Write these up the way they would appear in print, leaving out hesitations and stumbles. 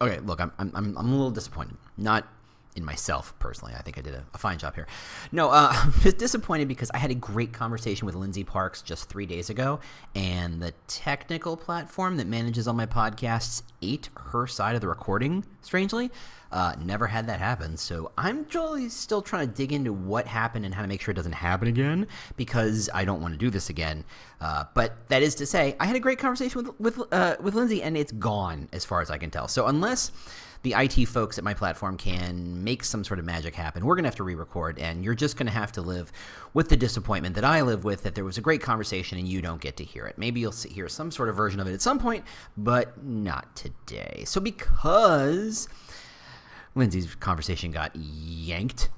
Okay, look, I'm a little disappointed. Not in myself personally. I think I did a fine job here. No, I'm just disappointed because I had a great conversation with Lindsay Parks just 3 days ago, and the technical platform that manages all my podcasts ate her side of the recording, strangely. Never had that happen, so I'm really still trying to dig into what happened and how to make sure it doesn't happen again, because I don't want to do this again. But that is to say, I had a great conversation with Lindsay, and it's gone as far as I can tell. So unless the IT folks at my platform can make some sort of magic happen, we're going to have to re-record, and you're just going to have to live with the disappointment that I live with, that there was a great conversation and you don't get to hear it. Maybe you'll hear some sort of version of it at some point, but not today. So because Lindsay's conversation got yanked,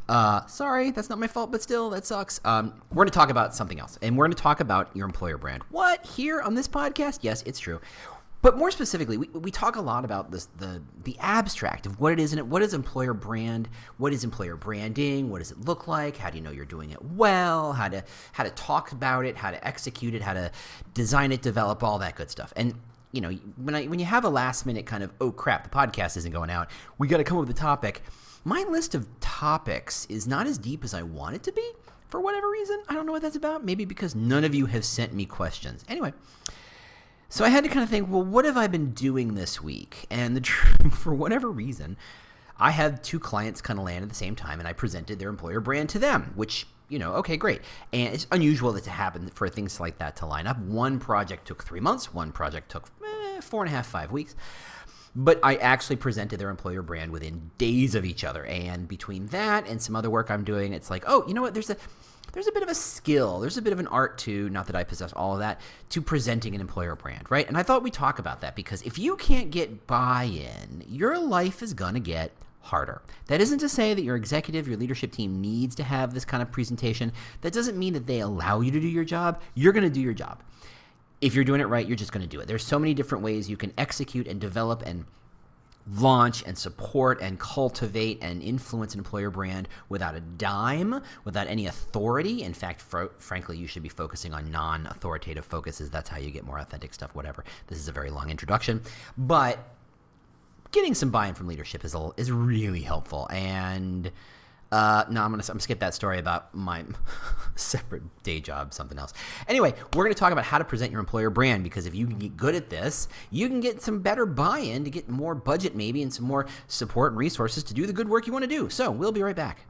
sorry, that's not my fault, but still, that sucks. We're going to talk about something else, and we're going to talk about your employer brand. What? Here on this podcast? Yes, it's true. But more specifically, we talk a lot about this, the abstract of what it is, and what is employer brand, what is employer branding, what does it look like, how do you know you're doing it well, how to talk about it, how to execute it, how to design it, develop, all that good stuff. And you know, when you have a last minute kind of, oh crap, the podcast isn't going out, we got to come up with a topic. My list of topics is not as deep as I want it to be for whatever reason. I don't know what that's about. Maybe because none of you have sent me questions. Anyway. So I had to kind of think, well, what have I been doing this week? And for whatever reason, I had two clients kind of land at the same time, and I presented their employer brand to them, which, you know, okay, great. And it's unusual that to happen for things like that to line up. One project took 3 months. One project took 4.5, 5 weeks. But I actually presented their employer brand within days of each other. And between that and some other work I'm doing, it's like, oh, you know what, there's a bit of a skill, there's a bit of an art to, not that I possess all of that, to presenting an employer brand, right? And I thought we'd talk about that because if you can't get buy-in, your life is going to get harder. That isn't to say that your executive, your leadership team needs to have this kind of presentation. That doesn't mean that they allow you to do your job. You're going to do your job. If you're doing it right, you're just going to do it. There's so many different ways you can execute and develop and launch and support and cultivate and influence an employer brand without a dime, without any authority. In fact, frankly, you should be focusing on non-authoritative focuses. That's how you get more authentic stuff, whatever. This is a very long introduction. But getting some buy-in from leadership is really helpful. And no, I'm gonna skip that story about my separate day job, something else. Anyway, we're going to talk about how to present your employer brand, because if you can get good at this, you can get some better buy-in to get more budget maybe and some more support and resources to do the good work you want to do. So we'll be right back.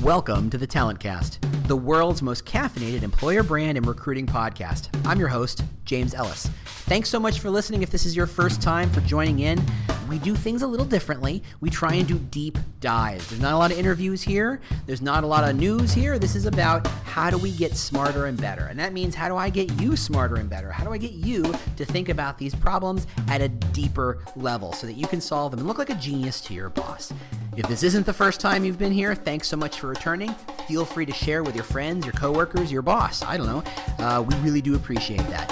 Welcome to the Talent Cast, the world's most caffeinated employer brand and recruiting podcast. I'm your host, James Ellis. Thanks so much for listening. If this is your first time for joining in, we do things a little differently. We try and do deep dives. There's not a lot of interviews here. There's not a lot of news here. This is about how do we get smarter and better. And that means how do I get you smarter and better? How do I get you to think about these problems at a deeper level so that you can solve them and look like a genius to your boss? If this isn't the first time you've been here, thanks so much for returning. Feel free to share with your friends, your coworkers, your boss. I don't know. We really do appreciate that.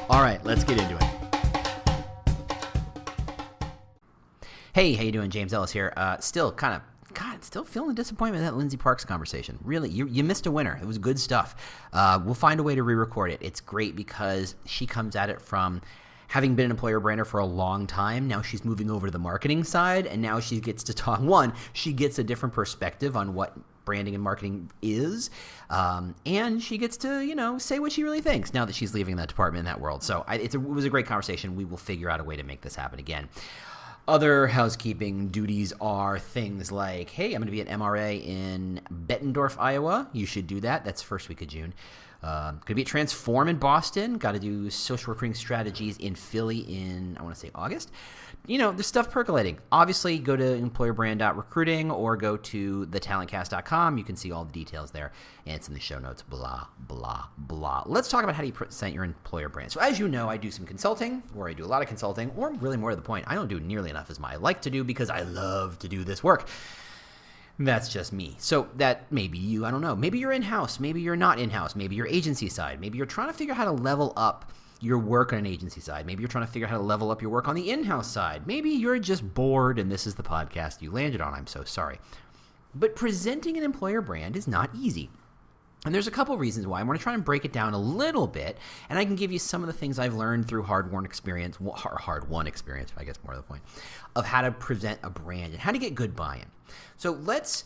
All right, let's get into it. Hey, how you doing? James Ellis here. Still feeling the disappointment of that Lindsay Parks conversation. Really, you missed a winner. It was good stuff. We'll find a way to re-record it. It's great because she comes at it from having been an employer brander for a long time. Now she's moving over to the marketing side, and now she gets to talk. One, she gets a different perspective on what branding and marketing is, and she gets to, you know, say what she really thinks now that she's leaving that department in that world. So it was a great conversation. We will figure out a way to make this happen again. Other housekeeping duties are things like, hey, I'm going to be at MRA in Bettendorf, Iowa. You should do that. That's first week of June. Going to be at Transform in Boston. Got to do social recruiting strategies in Philly in, I want to say, August. You know, there's stuff percolating. Obviously, go to employerbrand.recruiting or go to thetalentcast.com. You can see all the details there, and it's in the show notes, blah, blah, blah. Let's talk about how do you present your employer brand. So as you know, I do some consulting, or I do a lot of consulting, or really more to the point, I don't do nearly enough as I like to do because I love to do this work. That's just me. So that may be you, I don't know. Maybe you're in-house, maybe you're not in-house, maybe you're agency side, maybe you're trying to figure out how to level up your work on an agency side. Maybe you're trying to figure out how to level up your work on the in-house side. Maybe you're just bored and this is the podcast you landed on. I'm so sorry. But presenting an employer brand is not easy. And there's a couple reasons why. I want to try and break it down a little bit, and I can give you some of the things I've learned through hard-won experience, I guess more to the point, of how to present a brand and how to get good buy-in. So let's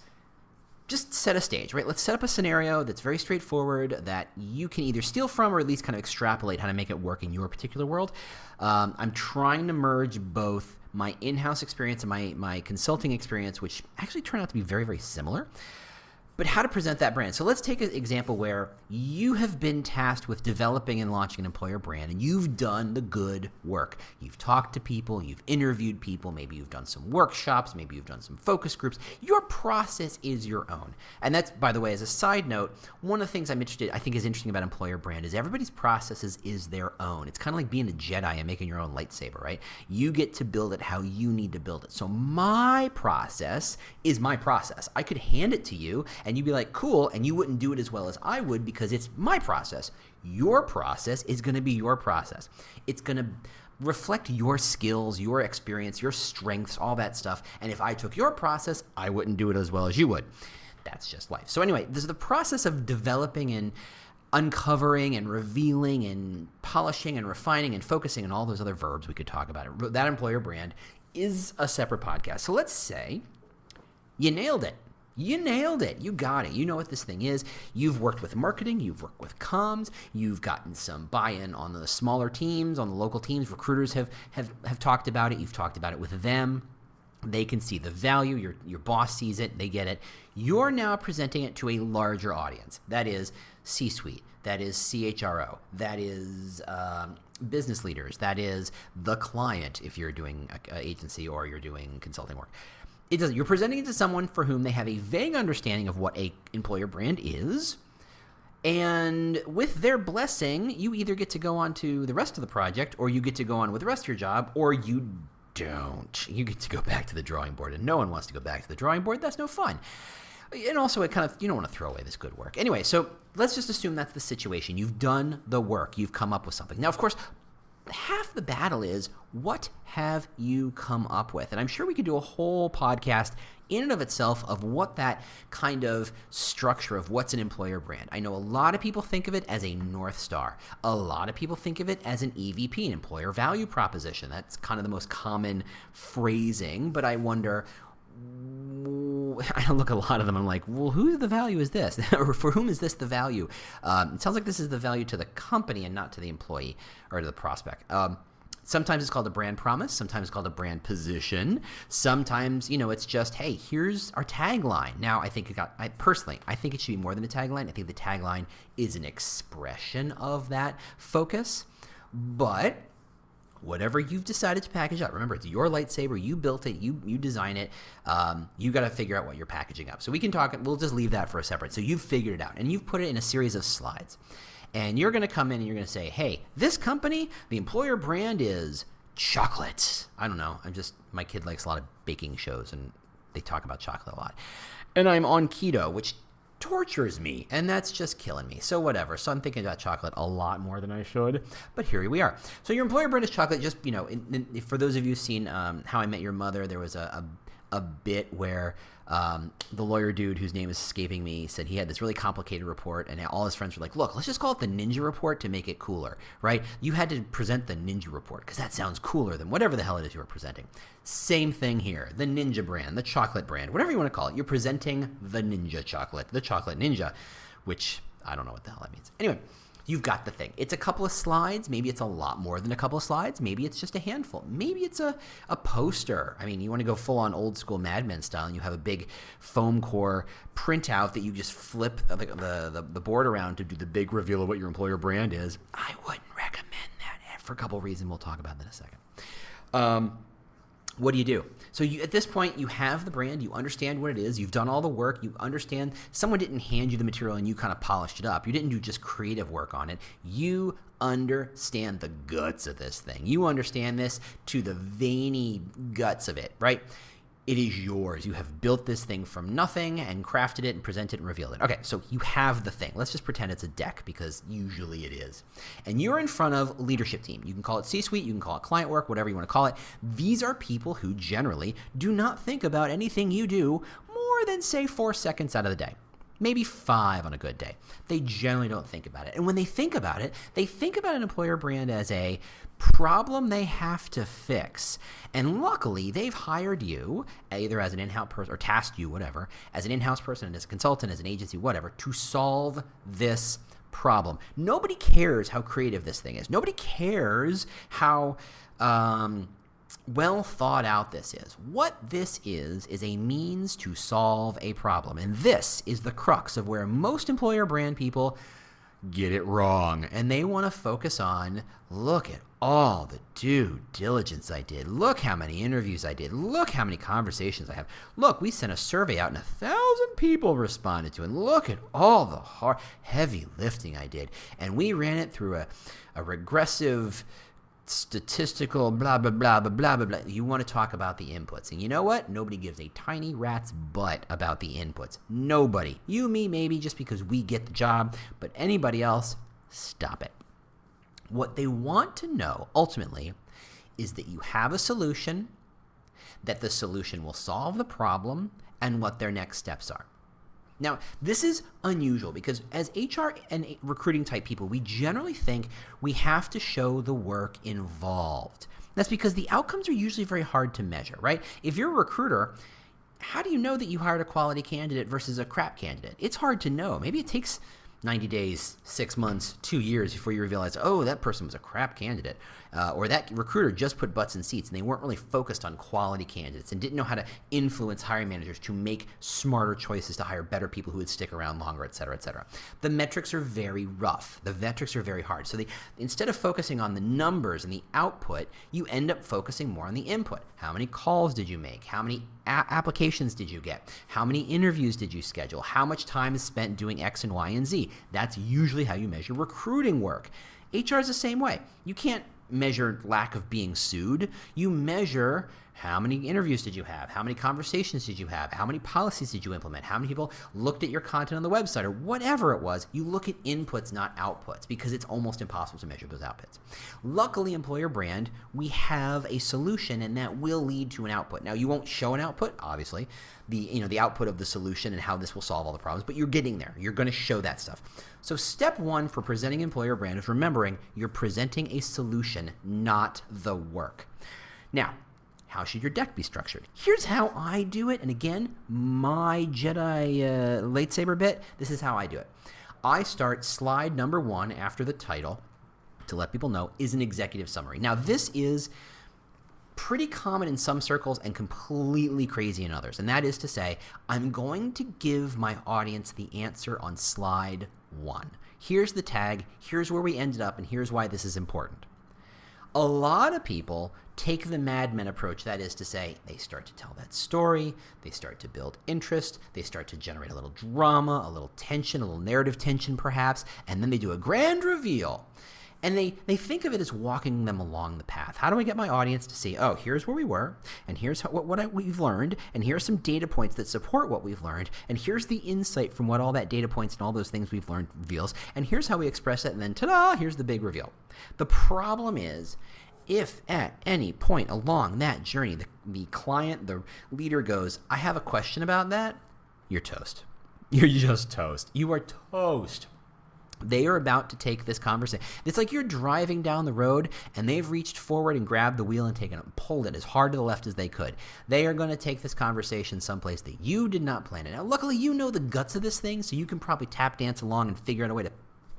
just set a stage, right? Let's set up a scenario that's very straightforward that you can either steal from or at least kind of extrapolate how to make it work in your particular world. I'm trying to merge both my in-house experience and my consulting experience, which actually turn out to be very, very similar, but how to present that brand. So let's take an example where you have been tasked with developing and launching an employer brand, and you've done the good work. You've talked to people, you've interviewed people, maybe you've done some workshops, maybe you've done some focus groups. Your process is your own. And that's, by the way, as a side note, one of the things I think is interesting about employer brand is everybody's processes is their own. It's kind of like being a Jedi and making your own lightsaber, right? You get to build it how you need to build it. So my process is my process. I could hand it to you and you'd be like, cool, and you wouldn't do it as well as I would because it's my process. Your process is going to be your process. It's going to reflect your skills, your experience, your strengths, all that stuff. And if I took your process, I wouldn't do it as well as you would. That's just life. So anyway, this is the process of developing and uncovering and revealing and polishing and refining and focusing and all those other verbs we could talk about. That employer brand is a separate podcast. So let's say you nailed it. You nailed it. You got it. You know what this thing is. You've worked with marketing. You've worked with comms. You've gotten some buy-in on the smaller teams, on the local teams. Recruiters have talked about it. You've talked about it with them. They can see the value. Your boss sees it. They get it. You're now presenting it to a larger audience. That is C-suite. That is CHRO. That is business leaders. That is the client if you're doing agency or you're doing consulting work. It doesn't. You're presenting it to someone for whom they have a vague understanding of what a employer brand is, and with their blessing, you either get to go on to the rest of the project, or you get to go on with the rest of your job, or you don't. You get to go back to the drawing board, and no one wants to go back to the drawing board. That's no fun. And also, you don't want to throw away this good work. Anyway, so let's just assume that's the situation. You've done the work. You've come up with something. Now, of course, half the battle is, what have you come up with? And I'm sure we could do a whole podcast in and of itself of what that kind of structure of what's an employer brand. I know a lot of people think of it as a North Star. A lot of people think of it as an EVP, an employer value proposition. That's kind of the most common phrasing, but I wonder, I look at a lot of them, I'm like, well, whose the value is this? Or for whom is this the value? It sounds like this is the value to the company and not to the employee or to the prospect. Sometimes it's called a brand promise. Sometimes it's called a brand position. Sometimes, it's just, hey, here's our tagline. Now, I think I think it should be more than a tagline. I think the tagline is an expression of that focus. But whatever you've decided to package up, remember, it's your lightsaber. You built it. You design it. You got to figure out what you're packaging up. So we can talk. We'll just leave that for a separate. So you've figured it out, and you've put it in a series of slides. And you're going to come in and you're going to say, hey, this company, the employer brand is chocolate. I don't know. My kid likes a lot of baking shows, and they talk about chocolate a lot. And I'm on keto, which tortures me, and that's just killing me. So whatever. So I'm thinking about chocolate a lot more than I should, but here we are. So your employer brand is chocolate. Just, for those of you who've seen How I Met Your Mother, there was a bit where the lawyer dude, whose name is escaping me, said he had this really complicated report, and all his friends were like, look, let's just call it the Ninja Report to make it cooler, right? You had to present the Ninja Report because that sounds cooler than whatever the hell it is you were presenting. Same thing here. The Ninja brand, the chocolate brand, whatever you want to call it. You're presenting the Ninja chocolate, the chocolate Ninja, which I don't know what the hell that means. Anyway, you've got the thing. It's a couple of slides. Maybe it's a lot more than a couple of slides. Maybe it's just a handful. Maybe it's a poster. I mean, you want to go full on old school Mad Men style, and you have a big foam core printout that you just flip the board around to do the big reveal of what your employer brand is. I wouldn't recommend that for a couple of reasons. We'll talk about that in a second. What do you do? So at this point, you have the brand, you understand what it is, you've done all the work, you understand someone didn't hand you the material and you kind of polished it up. You didn't do just creative work on it. You understand the guts of this thing. You understand this to the veiny guts of it, right? It is yours. You have built this thing from nothing and crafted it and presented it and revealed it. Okay, so you have the thing. Let's just pretend it's a deck because usually it is. And you're in front of leadership team. You can call it C-suite, you can call it client work, whatever you want to call it. These are people who generally do not think about anything you do more than, say, 4 seconds out of the day. maybe 5 on a good day. They generally don't think about it. And when they think about it, they think about an employer brand as a problem they have to fix. And luckily, they've hired you, either as an in-house person or tasked you, whatever, as an in-house person, as a consultant, as an agency, whatever, to solve this problem. Nobody cares how creative this thing is. Nobody cares how well thought out this is. What this is a means to solve a problem. And this is the crux of where most employer brand people get it wrong. And they want to focus on, look at all the due diligence I did. Look how many interviews I did. Look how many conversations I have. Look, we sent a survey out and 1,000 people responded to it. And look at all the hard, heavy lifting I did. And we ran it through a regressive statistical blah, blah, blah, blah, blah, blah, blah. You want to talk about the inputs. And you know what? Nobody gives a tiny rat's butt about the inputs. Nobody. You, me, maybe, just because we get the job. But anybody else, stop it. What they want to know, ultimately, is that you have a solution, that the solution will solve the problem, and what their next steps are. Now, this is unusual because as HR and recruiting type people, we generally think we have to show the work involved. That's because the outcomes are usually very hard to measure, right? If you're a recruiter, how do you know that you hired a quality candidate versus a crap candidate? It's hard to know. Maybe it takes 90 days, 6 months, 2 years before you realize, oh, that person was a crap candidate. Or that recruiter just put butts in seats and they weren't really focused on quality candidates and didn't know how to influence hiring managers to make smarter choices to hire better people who would stick around longer, et cetera, et cetera. The metrics are very rough. The metrics are very hard. So instead of focusing on the numbers and the output, you end up focusing more on the input. How many calls did you make? How many applications did you get? How many interviews did you schedule? How much time is spent doing X and Y and Z? That's usually how you measure recruiting work. HR is the same way. You can't measure lack of being sued. You measure how many interviews did you have? How many conversations did you have? How many policies did you implement? How many people looked at your content on the website or whatever it was? You look at inputs, not outputs, because it's almost impossible to measure those outputs. Luckily, employer brand, we have a solution and that will lead to an output. Now, you won't show an output, obviously, the output of the solution and how this will solve all the problems, but you're getting there. You're going to show that stuff. So step 1 for presenting employer brand is remembering you're presenting a solution, not the work. Now, how should your deck be structured? Here's how I do it. And again, my Jedi lightsaber bit, this is how I do it. I start slide number 1 after the title to let people know is an executive summary. Now, this is pretty common in some circles and completely crazy in others. And that is to say, I'm going to give my audience the answer on slide 1. Here's the tag, here's where we ended up, and here's why this is important. A lot of people take the Mad Men approach, that is to say, they start to tell that story, they start to build interest, they start to generate a little drama, a little tension, a little narrative tension perhaps, and then they do a grand reveal. And they think of it as walking them along the path. How do I get my audience to see, oh, here's where we were, and here's what we've learned, and here's some data points that support what we've learned, and here's the insight from what all that data points and all those things we've learned reveals, and here's how we express it, and then ta-da, here's the big reveal. The problem is, if at any point along that journey, the client, the leader goes, I have a question about that, you're toast. You're just toast. You are toast. They are about to take this conversation. It's like you're driving down the road and they've reached forward and grabbed the wheel and pulled it as hard to the left as they could. They are going to take this conversation someplace that you did not plan it. Now, luckily, you know the guts of this thing, so you can probably tap dance along and figure out a way to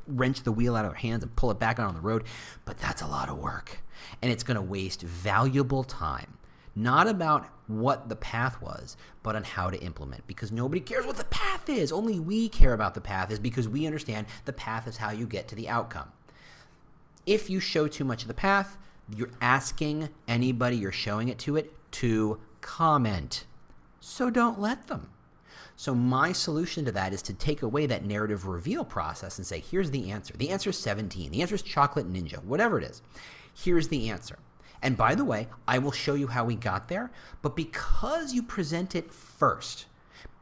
wrench the wheel out of their hands and pull it back out on the road. But that's a lot of work, and it's going to waste valuable time. Not about what the path was, but on how to implement. Because nobody cares what the path is. Only we care about the path is because we understand the path is how you get to the outcome. If you show too much of the path, you're asking anybody you're showing it to comment. So don't let them. So my solution to that is to take away that narrative reveal process and say, here's the answer. The answer is 17. The answer is Chocolate Ninja, whatever it is. Here's the answer. And by the way, I will show you how we got there, but because you present it first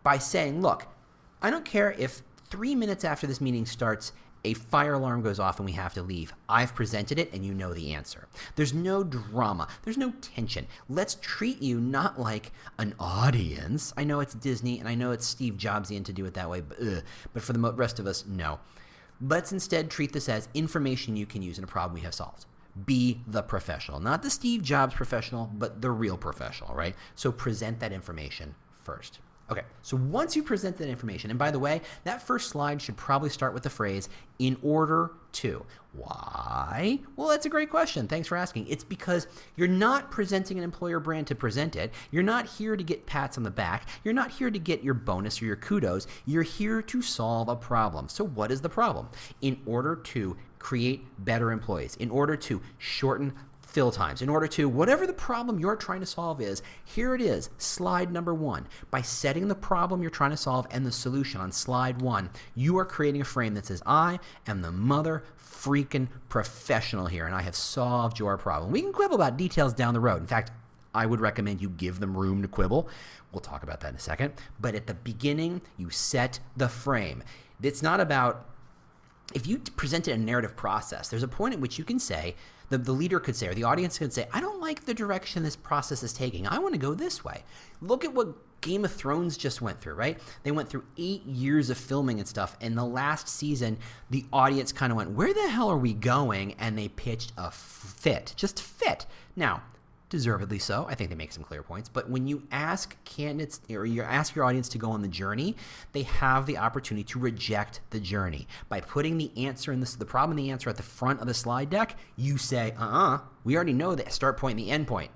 by saying, look, I don't care if 3 minutes after this meeting starts, a fire alarm goes off and we have to leave. I've presented it and you know the answer. There's no drama. There's no tension. Let's treat you not like an audience. I know it's Disney and I know it's Steve Jobsian to do it that way, but for the rest of us, no. Let's instead treat this as information you can use in a problem we have solved. Be the professional. Not the Steve Jobs professional, but the real professional, right? So present that information first. Okay, so once you present that information, and by the way, that first slide should probably start with the phrase, in order to. Why? Well, that's a great question. Thanks for asking. It's because you're not presenting an employer brand to present it. You're not here to get pats on the back. You're not here to get your bonus or your kudos. You're here to solve a problem. So what is the problem? In order to create better employees, in order to shorten fill times, in order to, whatever the problem you're trying to solve is, here it is, slide number 1. By setting the problem you're trying to solve and the solution on slide 1, you are creating a frame that says, I am the mother freaking professional here, and I have solved your problem. We can quibble about details down the road. In fact, I would recommend you give them room to quibble. We'll talk about that in a second. But at the beginning, you set the frame. It's not about, if you presented a narrative process, there's a point at which you can say, the leader could say, or the audience could say, I don't like the direction this process is taking. I want to go this way. Look at what Game of Thrones just went through, right? They went through 8 years of filming and stuff. And the last season, the audience kind of went, where the hell are we going? And they pitched a fit, just fit. Now, deservedly so. I think they make some clear points. But when you ask candidates, or you ask your audience to go on the journey, they have the opportunity to reject the journey. By putting the answer in the problem and the answer at the front of the slide deck, you say, we already know the start point and the end point.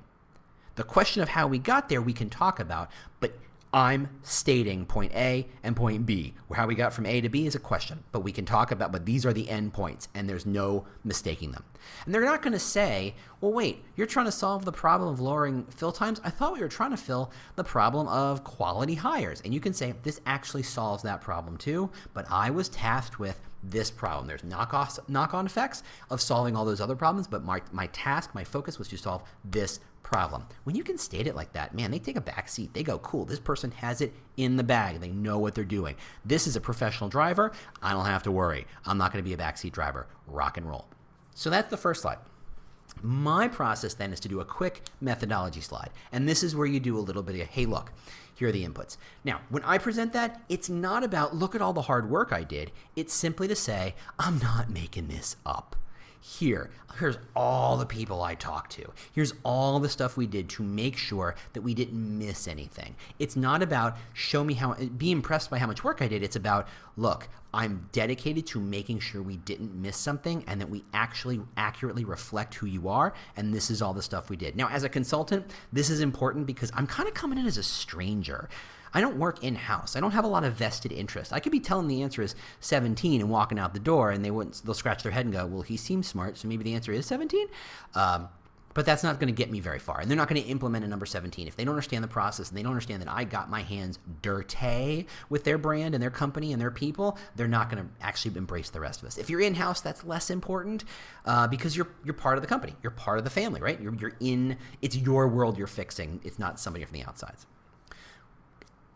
The question of how we got there we can talk about, but I'm stating point A and point B. How we got from A to B is a question, but we can talk about, but these are the end points, and there's no mistaking them. And they're not going to say, well, wait, you're trying to solve the problem of lowering fill times? I thought we were trying to fill the problem of quality hires. And you can say, this actually solves that problem too, but I was tasked with this problem. There's knock-on effects of solving all those other problems, but my task, my focus was to solve this problem. When you can state it like that, man, they take a back seat. They go, cool, this person has it in the bag. They know what they're doing. This is a professional driver. I don't have to worry. I'm not going to be a backseat driver. Rock and roll. So that's the first slide. My process then is to do a quick methodology slide. And this is where you do a little bit of, hey, look, here are the inputs. Now, when I present that, it's not about, look at all the hard work I did. It's simply to say, I'm not making this up. Here's all the people I talked to. Here's all the stuff we did to make sure that we didn't miss anything. It's not about be impressed by how much work I did. It's about, look, I'm dedicated to making sure we didn't miss something and that we actually accurately reflect who you are, and this is all the stuff we did. Now, as a consultant, this is important because I'm kind of coming in as a stranger. I don't work in-house. I don't have a lot of vested interest. I could be telling the answer is 17 and walking out the door, and they'll scratch their head and go, well, he seems smart, so maybe the answer is 17? But that's not going to get me very far. And they're not going to implement a number 17. If they don't understand the process and they don't understand that I got my hands dirty with their brand and their company and their people, they're not going to actually embrace the rest of us. If you're in-house, that's less important because you're part of the company. You're part of the family, right? It's your world you're fixing. It's not somebody from the outsides.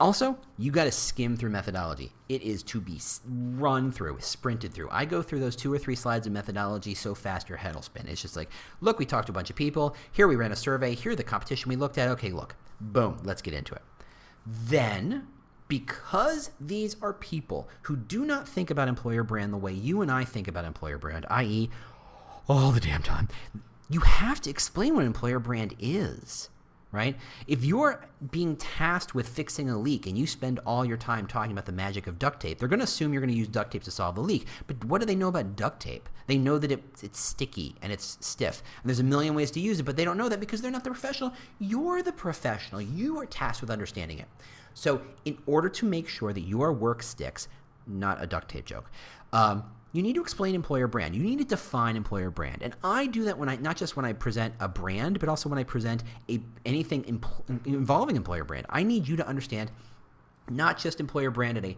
Also, you got to skim through methodology. It is to be run through, sprinted through. I go through those 2 or 3 slides of methodology so fast your head will spin. It's just like, look, we talked to a bunch of people. Here we ran a survey. Here the competition we looked at. Okay, look, boom, let's get into it. Then, because these are people who do not think about employer brand the way you and I think about employer brand, i.e. all the damn time, you have to explain what employer brand is. Right? If you're being tasked with fixing a leak and you spend all your time talking about the magic of duct tape, they're going to assume you're going to use duct tape to solve the leak. But what do they know about duct tape? They know that it's sticky and it's stiff. And there's a million ways to use it, but they don't know that because they're not the professional. You're the professional. You are tasked with understanding it. So in order to make sure that your work sticks, not a duct tape joke, you need to explain employer brand. You need to define employer brand. And I do that not just when I present a brand, but also when I present anything involving employer brand. I need you to understand not just employer brand in a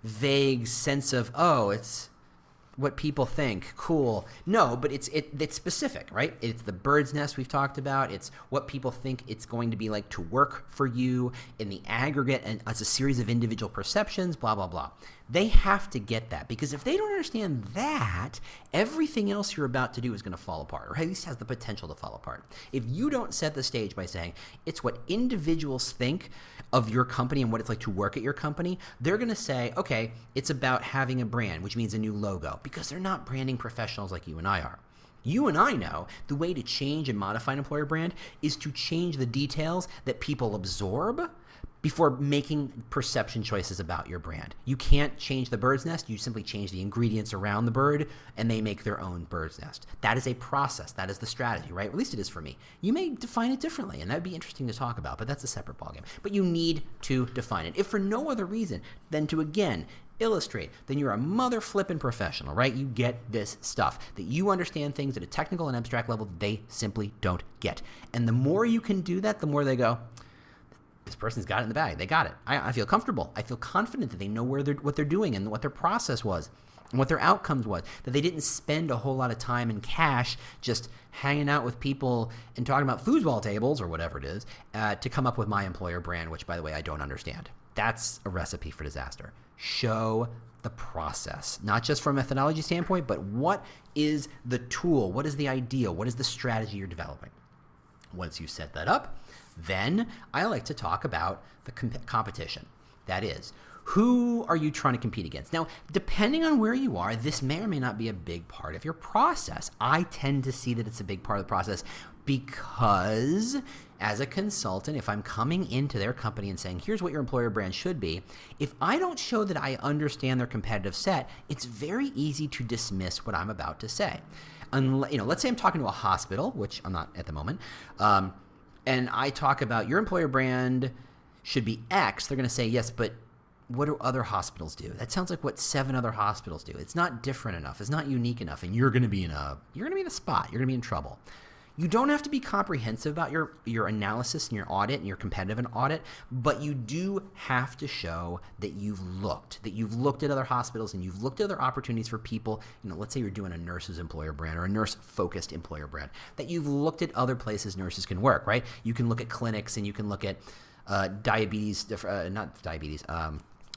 vague sense of, oh, it's what people think, cool. No, but it's specific, right? It's the bird's nest we've talked about. It's what people think it's going to be like to work for you in the aggregate and as a series of individual perceptions, blah, blah, blah. They have to get that, because if they don't understand that, everything else you're about to do is going to fall apart, or at least has the potential to fall apart. If you don't set the stage by saying it's what individuals think of your company and what it's like to work at your company, they're going to say, okay, it's about having a brand, which means a new logo, because they're not branding professionals like you and I are. You and I know the way to change and modify an employer brand is to change the details that people absorb before making perception choices about your brand. You can't change the bird's nest. You simply change the ingredients around the bird, and they make their own bird's nest. That is a process. That is the strategy, right? At least it is for me. You may define it differently, and that'd be interesting to talk about, but that's a separate ballgame. But you need to define it, if for no other reason than to, again, illustrate, then you're a mother flippin' professional, right? You get this stuff, that you understand things at a technical and abstract level that they simply don't get. And the more you can do that, the more they go, this person's got it in the bag. They got it. I feel comfortable. I feel confident that they know what they're doing and what their process was and what their outcomes was, that they didn't spend a whole lot of time and cash just hanging out with people and talking about foosball tables or whatever it is to come up with my employer brand, which, by the way, I don't understand. That's a recipe for disaster. Show the process, not just from a methodology standpoint, but what is the tool? What is the idea? What is the strategy you're developing? Once you set that up, then I like to talk about the competition. That is, who are you trying to compete against? Now, depending on where you are, this may or may not be a big part of your process. I tend to see that it's a big part of the process because as a consultant, if I'm coming into their company and saying, here's what your employer brand should be, if I don't show that I understand their competitive set, it's very easy to dismiss what I'm about to say. Let's say I'm talking to a hospital, which I'm not at the moment, and I talk about your employer brand should be X. They're going to say, yes, but what do other hospitals do? That sounds like what 7 other hospitals do. It's not different enough. It's not unique enough, and you're going to be in a spot. You're going to be in trouble. You don't have to be comprehensive about your analysis and your audit and your competitive audit, but you do have to show that you've looked at other hospitals and you've looked at other opportunities for people. Let's say you're doing a nurse's employer brand or a nurse-focused employer brand, that you've looked at other places nurses can work, right? You can look at clinics and you can look at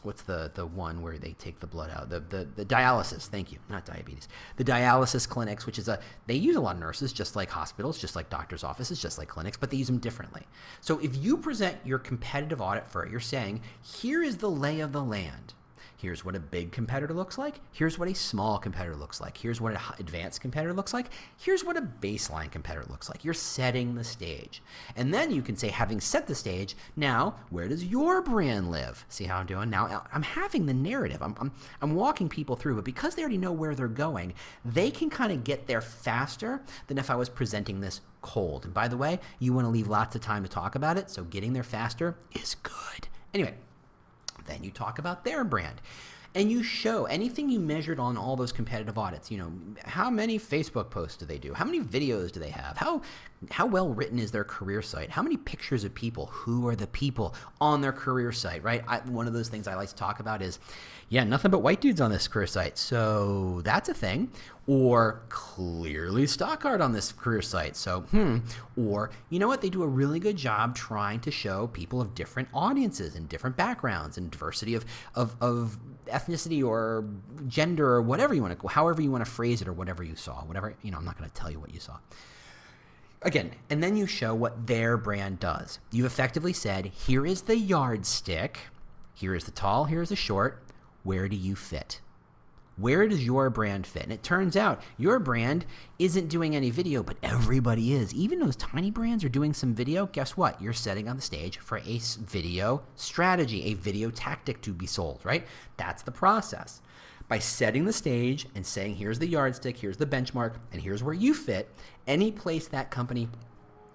what's the one where they take the blood out? The dialysis, thank you, not diabetes. The dialysis clinics, which is they use a lot of nurses, just like hospitals, just like doctors' offices, just like clinics, but they use them differently. So if you present your competitive audit for it, you're saying, here is the lay of the land. Here's what a big competitor looks like. Here's what a small competitor looks like. Here's what an advanced competitor looks like. Here's what a baseline competitor looks like. You're setting the stage. And then you can say, having set the stage, now where does your brand live? See how I'm doing? Now I'm having the narrative. I'm walking people through, but because they already know where they're going, they can kind of get there faster than if I was presenting this cold. And by the way, you want to leave lots of time to talk about it, so getting there faster is good. Anyway, then you talk about their brand. And you show anything you measured on all those competitive audits. How many Facebook posts do they do? How many videos do they have? How well written is their career site? How many pictures of people? Who are the people on their career site, right? One of those things I like to talk about is, nothing but white dudes on this career site. So that's a thing. Or clearly stock art on this career site. So, Or, you know what? They do a really good job trying to show people of different audiences and different backgrounds and diversity of ethnicity or gender or whatever you want to, however you want to phrase it, or whatever you saw, whatever, I'm not going to tell you what you saw. Again, and then you show what their brand does. You effectively said, here is the yardstick, here is the tall, here is the short, where do you fit? Where does your brand fit? And it turns out your brand isn't doing any video, but everybody is. Even those tiny brands are doing some video. Guess what? You're setting on the stage for a video strategy, a video tactic to be sold, right? That's the process. By setting the stage and saying, here's the yardstick, here's the benchmark, and here's where you fit, any place that company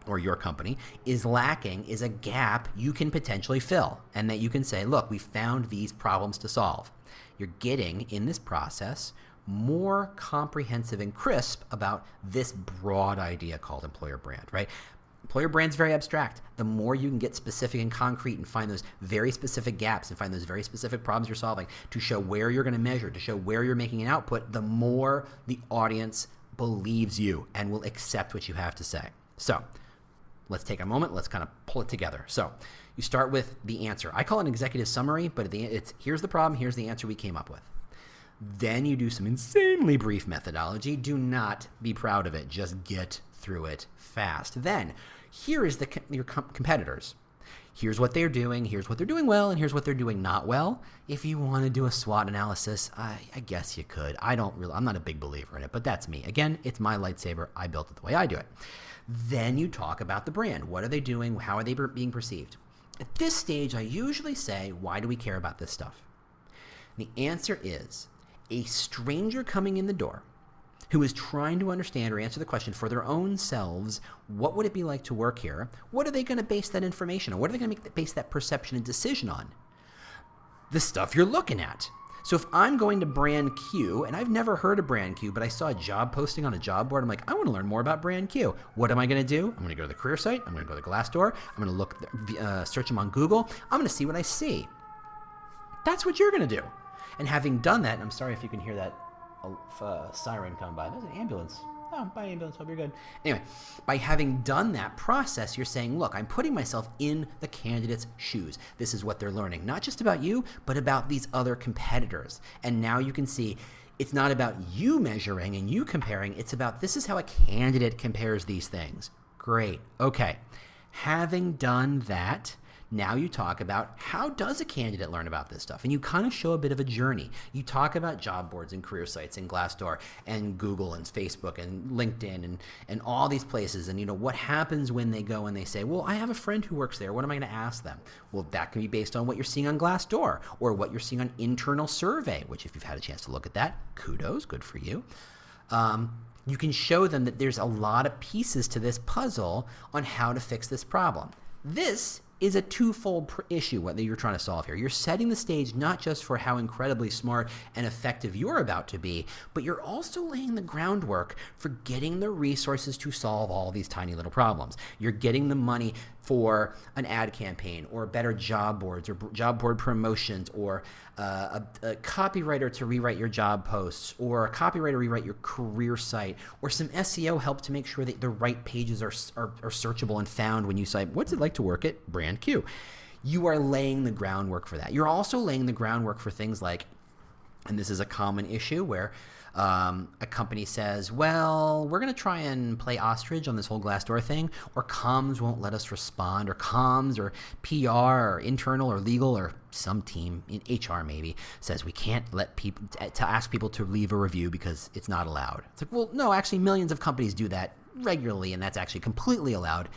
or your company is lacking is a gap you can potentially fill, and that you can say, look, we found these problems to solve. You're getting, in this process, more comprehensive and crisp about this broad idea called employer brand, right? Employer brand's very abstract. The more you can get specific and concrete and find those very specific gaps and find those very specific problems you're solving to show where you're going to measure, to show where you're making an output, the more the audience believes you and will accept what you have to say. So, let's take a moment. Let's kind of pull it together. So you start with the answer. I call it an executive summary, but it's here's the problem. Here's the answer we came up with. Then you do some insanely brief methodology. Do not be proud of it. Just get through it fast. Then here is your competitors. Here's what they're doing. Here's what they're doing well, and here's what they're doing not well. If you want to do a SWOT analysis, I guess you could. I'm not a big believer in it, but that's me. Again, it's my lightsaber. I built it the way I do it. Then you talk about the brand. What are they doing? How are they being perceived? At this stage, I usually say, why do we care about this stuff? And the answer is a stranger coming in the door who is trying to understand or answer the question for their own selves, what would it be like to work here? What are they going to base that information on? What are they going to base that perception and decision on? The stuff you're looking at. So if I'm going to Brand Q, and I've never heard of Brand Q, but I saw a job posting on a job board, I'm like, I want to learn more about Brand Q. What am I going to do? I'm going to go to the career site. I'm going to go to Glassdoor. I'm going to look, search them on Google. I'm going to see what I see. That's what you're going to do. And having done that, and I'm sorry if you can hear that siren come by. There's an ambulance. Oh, bye ambulance, hope you're good. Anyway, by having done that process, you're saying, look, I'm putting myself in the candidate's shoes. This is what they're learning, not just about you, but about these other competitors. And now you can see it's not about you measuring and you comparing. It's about this is how a candidate compares these things. Great. Okay. Having done that, now you talk about how does a candidate learn about this stuff? And you kind of show a bit of a journey. You talk about job boards and career sites and Glassdoor and Google and Facebook and LinkedIn and all these places. And, what happens when they go and they say, well, I have a friend who works there. What am I going to ask them? Well, that can be based on what you're seeing on Glassdoor or what you're seeing on Internal Survey, which if you've had a chance to look at that, kudos, good for you. You can show them that there's a lot of pieces to this puzzle on how to fix this problem. This is a twofold issue whether you're trying to solve here. You're setting the stage not just for how incredibly smart and effective you're about to be, but you're also laying the groundwork for getting the resources to solve all these tiny little problems. You're getting the money for an ad campaign or better job boards or job board promotions or a copywriter to rewrite your job posts or a copywriter to rewrite your career site or some SEO help to make sure that the right pages are searchable and found when you say, what's it like to work at Brand Q? You are laying the groundwork for that. You're also laying the groundwork for things like, and this is a common issue where a company says, well, we're going to try and play ostrich on this whole Glassdoor thing, or comms won't let us respond, or comms or PR or internal or legal or some team in HR maybe says we can't let people to ask people to leave a review because it's not allowed. It's like, well, no, actually millions of companies do that regularly, and that's actually completely allowed.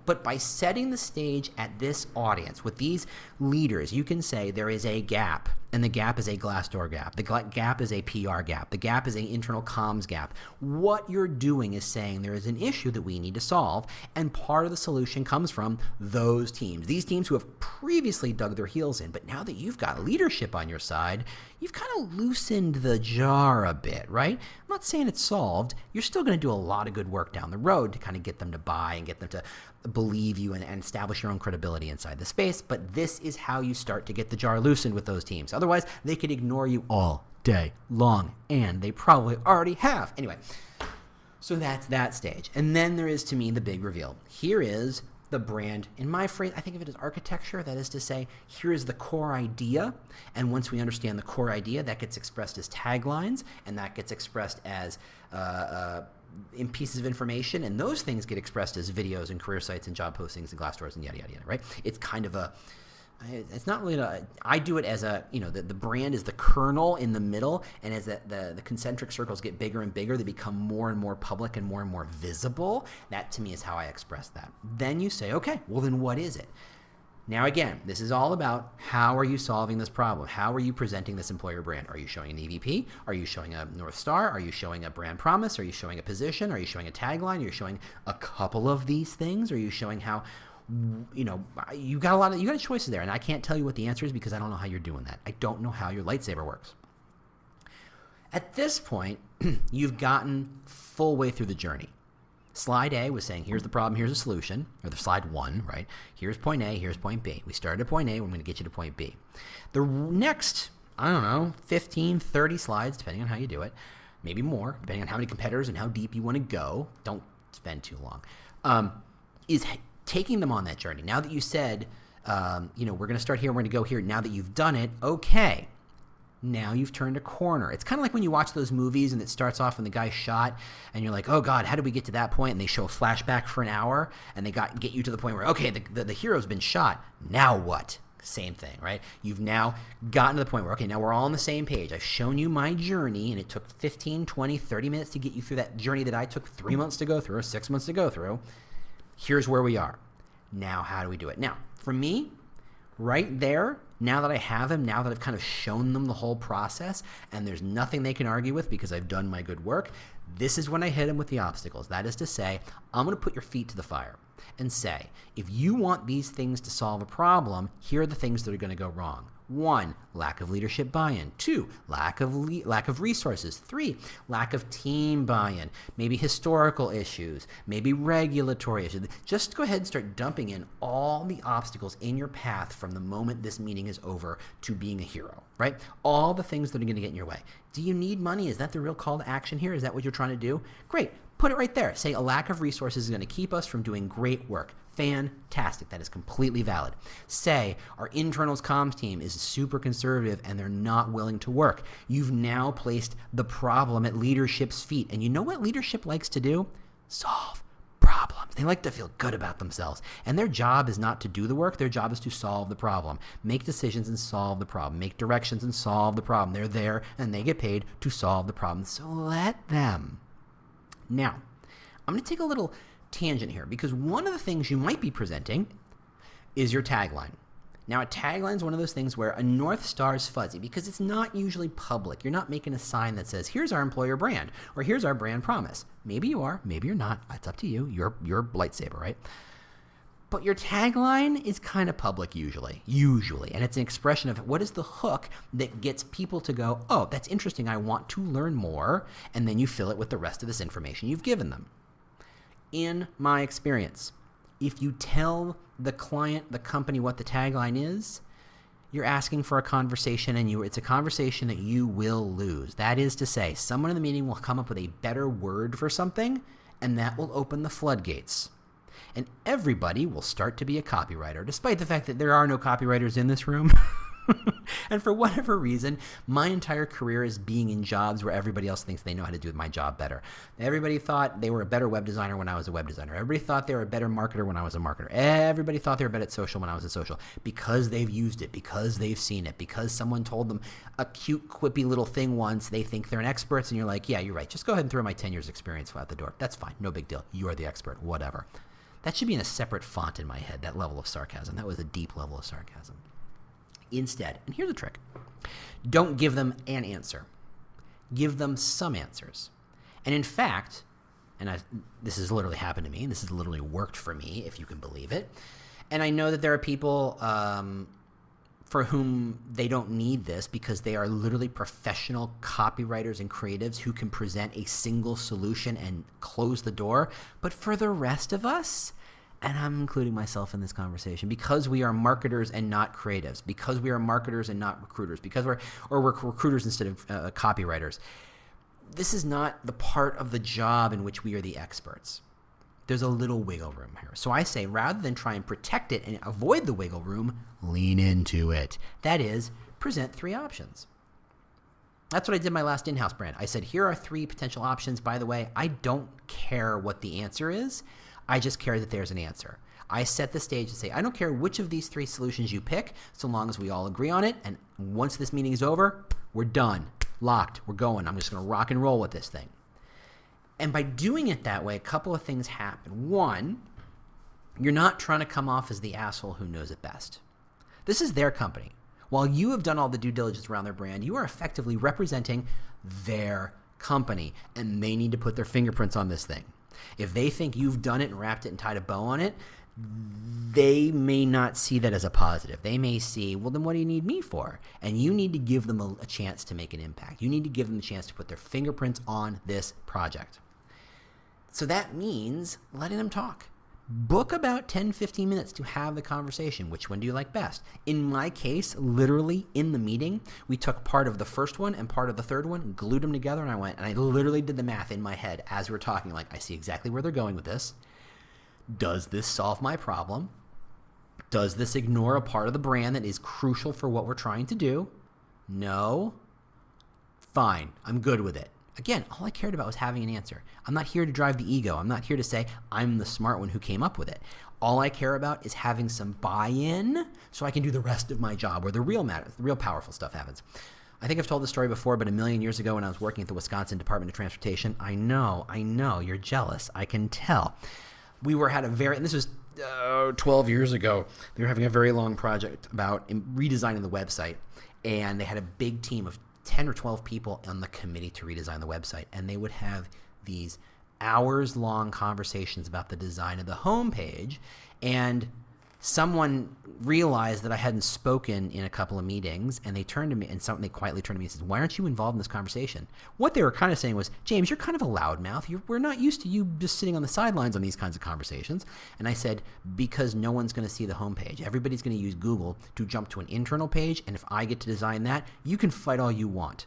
But by setting the stage at this audience with these leaders, you can say there is a gap, and the gap is a Glassdoor gap. The gap is a PR gap. The gap is an internal comms gap. What you're doing is saying there is an issue that we need to solve, and part of the solution comes from those teams. These teams who have previously dug their heels in, but now that you've got leadership on your side, you've kind of loosened the jar a bit, right? I'm not saying it's solved. You're still going to do a lot of good work down the road to kind of get them to buy and get them to believe you and establish your own credibility inside the space, but this is how you start to get the jar loosened with those teams. Otherwise, they could ignore you all day long, and they probably already have. Anyway, so that's that stage. And then there is, to me, the big reveal. Here is the brand. In my phrase, I think of it as architecture. That is to say, here is the core idea, and once we understand the core idea, that gets expressed as taglines, and that gets expressed as in pieces of information, and those things get expressed as videos and career sites and job postings and Glassdoors and yada, yada, yada, right? It's kind of it's not really I do it as the brand is the kernel in the middle, and as the concentric circles get bigger and bigger, they become more and more public and more visible. That, to me, is how I express that. Then you say, okay, well, then what is it? Now, again, this is all about how are you solving this problem? How are you presenting this employer brand? Are you showing an EVP? Are you showing a North Star? Are you showing a brand promise? Are you showing a position? Are you showing a tagline? Are you showing a couple of these things? Are you showing how, you got choices there, and I can't tell you what the answer is because I don't know how you're doing that. I don't know how your lightsaber works. At this point, you've gotten full way through the journey. Slide A was saying, here's the problem, here's the solution, or the slide 1, right? Here's point A, here's point B. We started at point A, we're going to get you to point B. The next, 15, 30 slides, depending on how you do it, maybe more, depending on how many competitors and how deep you want to go, don't spend too long, is taking them on that journey. Now that you said, we're going to start here, we're going to go here. Now that you've done it, okay. Now you've turned a corner. It's kind of like when you watch those movies and it starts off when the guy's shot and you're like, oh God, how did we get to that point? And they show a flashback for an hour and they get you to the point where, okay, the hero's been shot. Now what? Same thing, right? You've now gotten to the point where, okay, now we're all on the same page. I've shown you my journey and it took 15, 20, 30 minutes to get you through that journey that I took 3 months to go through or 6 months to go through. Here's where we are. Now, how do we do it? Now, for me, right there, now that I have them, now that I've kind of shown them the whole process and there's nothing they can argue with because I've done my good work, this is when I hit them with the obstacles. That is to say, I'm going to put your feet to the fire and say, if you want these things to solve a problem, here are the things that are going to go wrong. 1, lack of leadership buy-in. 2, lack of resources. 3, lack of team buy-in. Maybe historical issues. Maybe regulatory issues. Just go ahead and start dumping in all the obstacles in your path from the moment this meeting is over to being a hero, right? All the things that are going to get in your way. Do you need money? Is that the real call to action here? Is that what you're trying to do? Great. Put it right there. Say a lack of resources is going to keep us from doing great work. Fantastic. That is completely valid. Say our internals comms team is super conservative and they're not willing to work. You've now placed the problem at leadership's feet. And you know what leadership likes to do? Solve problems. They like to feel good about themselves. And their job is not to do the work. Their job is to solve the problem. Make decisions and solve the problem. Make directions and solve the problem. They're there and they get paid to solve the problem. So let them. Now, I'm going to take a little tangent here because one of the things you might be presenting is your tagline. Now, a tagline is one of those things where a North Star is fuzzy because it's not usually public. You're not making a sign that says, here's our employer brand or here's our brand promise. Maybe you are, maybe you're not. It's up to you. You're lightsaber, right? But your tagline is kind of public usually, and it's an expression of what is the hook that gets people to go, oh, that's interesting, I want to learn more, and then you fill it with the rest of this information you've given them. In my experience, if you tell the client, the company what the tagline is, you're asking for a conversation and it's a conversation that you will lose. That is to say, someone in the meeting will come up with a better word for something, and that will open the floodgates. And everybody will start to be a copywriter, despite the fact that there are no copywriters in this room. And for whatever reason, my entire career is being in jobs where everybody else thinks they know how to do my job better. Everybody thought they were a better web designer when I was a web designer. Everybody thought they were a better marketer when I was a marketer. Everybody thought they were better at social when I was a social because they've used it, because they've seen it, because someone told them a cute, quippy little thing once. They think they're an expert, and you're like, yeah, you're right. Just go ahead and throw my 10 years experience out the door. That's fine. No big deal. You are the expert. Whatever. That should be in a separate font in my head, that level of sarcasm. That was a deep level of sarcasm. Instead, and here's the trick, don't give them an answer. Give them some answers. And in fact, this has literally happened to me, and this has literally worked for me, if you can believe it. And I know that there are people for whom they don't need this because they are literally professional copywriters and creatives who can present a single solution and close the door. But for the rest of us, and I'm including myself in this conversation, because we are marketers and not creatives, because we are marketers and not recruiters, because we're recruiters instead of copywriters, this is not the part of the job in which we are the experts. There's a little wiggle room here. So I say, rather than try and protect it and avoid the wiggle room, lean into it. That is, present 3 options. That's what I did my last in-house brand. I said, here are 3 potential options. By the way, I don't care what the answer is. I just care that there's an answer. I set the stage and say, I don't care which of these 3 solutions you pick, so long as we all agree on it. And once this meeting is over, we're done, locked, we're going. I'm just going to rock and roll with this thing. And by doing it that way, a couple of things happen. 1, you're not trying to come off as the asshole who knows it best. This is their company. While you have done all the due diligence around their brand, you are effectively representing their company, and they need to put their fingerprints on this thing. If they think you've done it and wrapped it and tied a bow on it, they may not see that as a positive. They may see, well, then what do you need me for? And you need to give them a chance to make an impact. You need to give them a chance to put their fingerprints on this project. So that means letting them talk. Book about 10, 15 minutes to have the conversation. Which one do you like best? In my case, literally in the meeting, we took part of the first one and part of the third one, glued them together, and I literally did the math in my head as we were talking. Like, I see exactly where they're going with this. Does this solve my problem? Does this ignore a part of the brand that is crucial for what we're trying to do? No. Fine. I'm good with it. Again, all I cared about was having an answer. I'm not here to drive the ego. I'm not here to say I'm the smart one who came up with it. All I care about is having some buy-in so I can do the rest of my job where the real matters, the real powerful stuff happens. I think I've told this story before, but a million years ago when I was working at the Wisconsin Department of Transportation, I know, you're jealous. I can tell. And this was 12 years ago, they were having a very long project about redesigning the website, and they had a big team of 10 or 12 people on the committee to redesign the website, and they would have these hours-long conversations about the design of the homepage, and someone realized that I hadn't spoken in a couple of meetings, and they turned to me, and they quietly turned to me and said, "Why aren't you involved in this conversation?" What they were kind of saying was, "James, you're kind of a loudmouth. We're not used to you just sitting on the sidelines on these kinds of conversations." And I said, "Because no one's going to see the homepage. Everybody's going to use Google to jump to an internal page, and if I get to design that, you can fight all you want.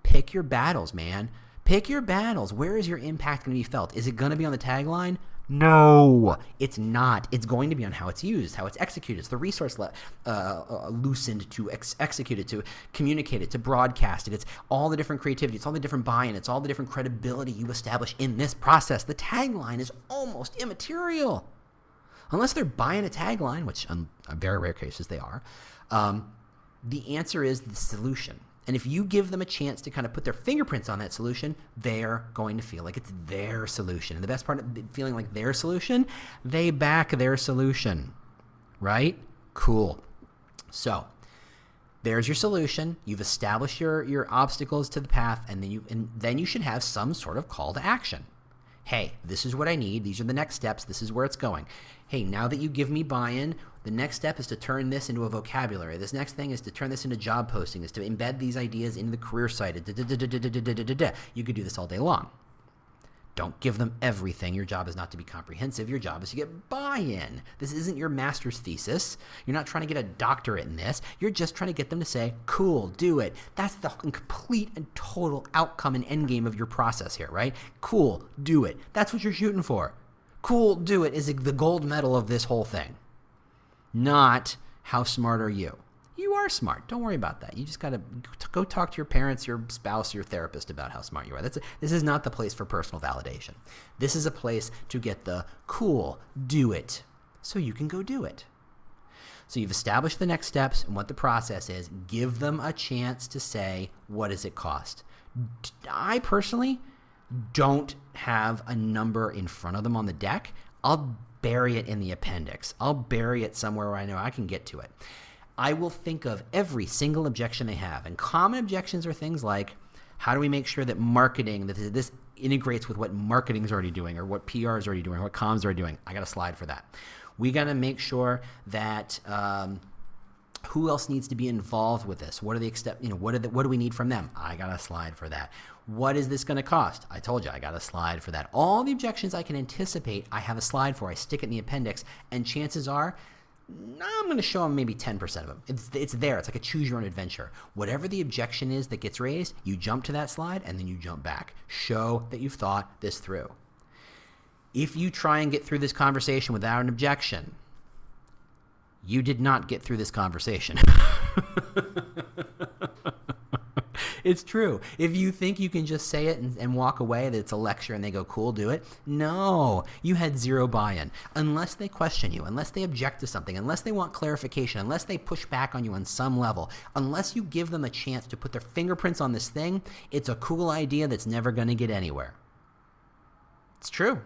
Pick your battles, man. Pick your battles. Where is your impact going to be felt? Is it going to be on the tagline? No, it's not. It's going to be on how it's used, how it's executed. It's the resource loosened to execute it, to communicate it, to broadcast it. It's all the different creativity. It's all the different buy-in. It's all the different credibility you establish in this process. The tagline is almost immaterial. Unless they're buying a tagline, which in very rare cases they are, the answer is the solution. And if you give them a chance to kind of put their fingerprints on that solution, they're going to feel like it's their solution. And the best part of feeling like their solution, they back their solution, right? Cool. So there's your solution. You've established your obstacles to the path, and then you should have some sort of call to action. Hey, this is what I need. These are the next steps. This is where it's going. Hey, now that you give me buy-in, the next step is to turn this into a vocabulary. This next thing is to turn this into job posting, is to embed these ideas into the career site. You could do this all day long. Don't give them everything. Your job is not to be comprehensive. Your job is to get buy-in. This isn't your master's thesis. You're not trying to get a doctorate in this. You're just trying to get them to say, cool, do it. That's the complete and total outcome and endgame of your process here, right? Cool, do it. That's what you're shooting for. Cool, do it is the gold medal of this whole thing. Not how smart are you. You are smart. Don't worry about that. You just got to go talk to your parents, your spouse, your therapist about how smart you are. This is not the place for personal validation. This is a place to get the cool, do it, so you can go do it. So you've established the next steps and what the process is. Give them a chance to say, what does it cost? I personally don't have a number in front of them on the deck. I'll bury it in the appendix. I'll bury it somewhere where I know I can get to it. I will think of every single objection they have. And common objections are things like, how do we make sure that marketing, that this integrates with what marketing is already doing or what PR is already doing or what comms are doing? I got a slide for that. We got to make sure that who else needs to be involved with this? What are the what do we need from them? I got a slide for that. What is this going to cost? I told you I got a slide for that. All the objections I can anticipate, I have a slide for. I stick it in the appendix, and chances are I'm going to show them maybe 10% of them. It's there. It's like a choose your own adventure. Whatever the objection is that gets raised, you jump to that slide and then you jump back. Show that you've thought this through. If you try and get through this conversation without an objection, you did not get through this conversation. It's true. If you think you can just say it and walk away, that it's a lecture and they go, cool, do it. No, you had zero buy-in. Unless they question you, unless they object to something, unless they want clarification, unless they push back on you on some level, unless you give them a chance to put their fingerprints on this thing, it's a cool idea that's never going to get anywhere. It's true.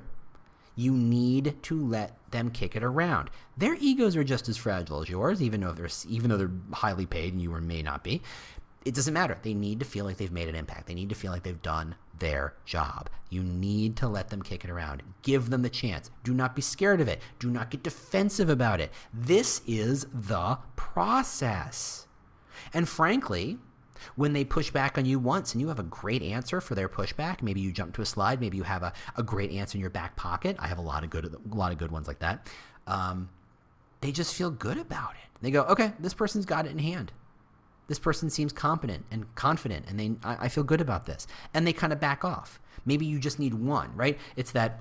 You need to let them kick it around. Their egos are just as fragile as yours, even though they're highly paid and you may not be. It doesn't matter. They need to feel like they've made an impact. They need to feel like they've done their job. You need to let them kick it around. Give them the chance. Do not be scared of it. Do not get defensive about it. This is the process. And frankly, when they push back on you once and you have a great answer for their pushback, maybe you jump to a slide, maybe you have a great answer in your back pocket. I have a lot of good ones like that. They just feel good about it. They go, okay, this person's got it in hand. This person seems competent and confident, and I feel good about this. And they kind of back off. Maybe you just need one, right? It's that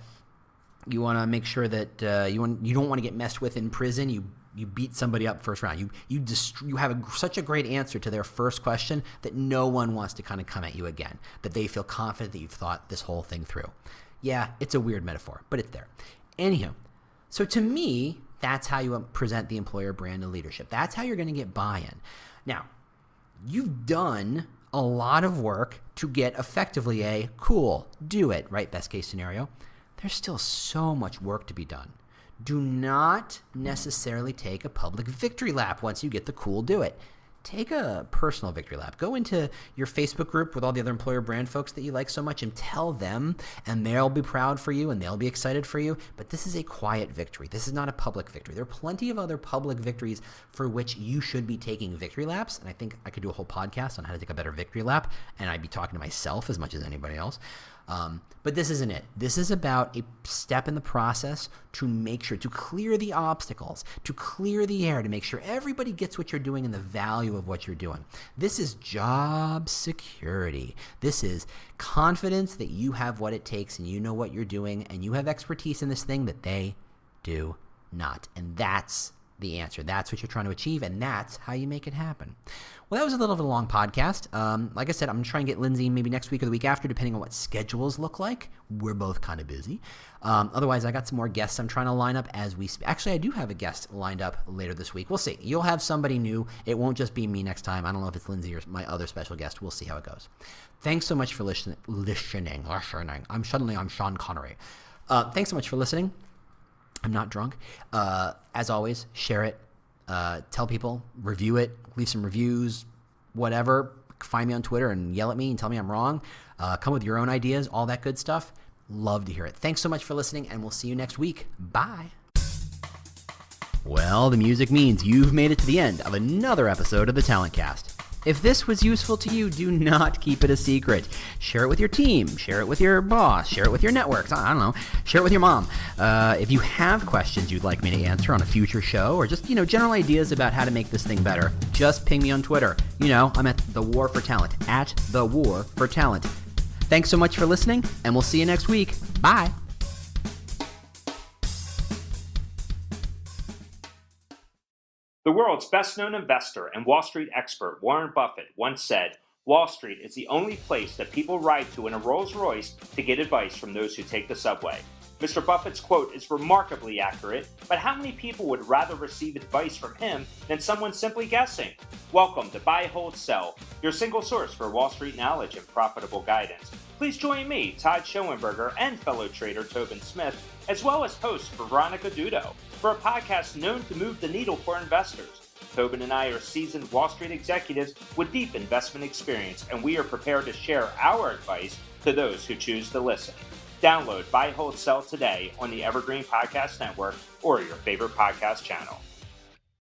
You want to make sure that you don't want to get messed with in prison. You beat somebody up first round. You have such a great answer to their first question that no one wants to kind of come at you again, that they feel confident that you've thought this whole thing through. Yeah, it's a weird metaphor, but it's there. Anyhow, so to me, that's how you present the employer brand of leadership. That's how you're going to get buy-in. Now, you've done a lot of work to get effectively a cool, do it, right? Best case scenario. There's still so much work to be done. Do not necessarily take a public victory lap once you get the cool do it. Take a personal victory lap. Go into your Facebook group with all the other employer brand folks that you like so much and tell them, and they'll be proud for you and they'll be excited for you. But this is a quiet victory. This is not a public victory. There are plenty of other public victories for which you should be taking victory laps. And I think I could do a whole podcast on how to take a better victory lap, and I'd be talking to myself as much as anybody else. But this isn't it. This is about a step in the process to make sure, to clear the obstacles, to clear the air, to make sure everybody gets what you're doing and the value of what you're doing. This is job security. This is confidence that you have what it takes and you know what you're doing and you have expertise in this thing that they do not. And that's the answer. That's what you're trying to achieve, and that's how you make it happen. Well, that was a little bit of a long podcast. Like I said, I'm going to try and get Lindsay maybe next week or the week after, depending on what schedules look like. We're both kind of busy. Otherwise, I got some more guests I'm trying to line up as we speak. Actually, I do have a guest lined up later this week. We'll see. You'll have somebody new. It won't just be me next time. I don't know if it's Lindsay or my other special guest. We'll see how it goes. Thanks so much for listening. I'm Sean Connery. Thanks so much for listening. I'm not drunk. As always, share it. Tell people, review it, leave some reviews, whatever. Find me on Twitter and yell at me and tell me I'm wrong. Come with your own ideas, all that good stuff. Love to hear it. Thanks so much for listening, and we'll see you next week. Bye. Well, the music means you've made it to the end of another episode of the Talent Cast. If this was useful to you, do not keep it a secret. Share it with your team. Share it with your boss. Share it with your networks. I don't know. Share it with your mom. If you have questions you'd like me to answer on a future show or just, general ideas about how to make this thing better, just ping me on Twitter. I'm at The War for Talent, at The War for Talent. Thanks so much for listening, and we'll see you next week. Bye. The world's best-known investor and Wall Street expert Warren Buffett once said, "Wall Street is the only place that people ride to in a Rolls-Royce to get advice from those who take the subway." Mr. Buffett's quote is remarkably accurate, but how many people would rather receive advice from him than someone simply guessing? Welcome to Buy, Hold, Sell, your single source for Wall Street knowledge and profitable guidance. Please join me, Todd Schoenberger, and fellow trader Tobin Smith, as well as host Veronica Dudo, for a podcast known to move the needle for investors. Tobin and I are seasoned Wall Street executives with deep investment experience, and we are prepared to share our advice to those who choose to listen. Download Buy, Hold, Sell today on the Evergreen Podcast Network or your favorite podcast channel.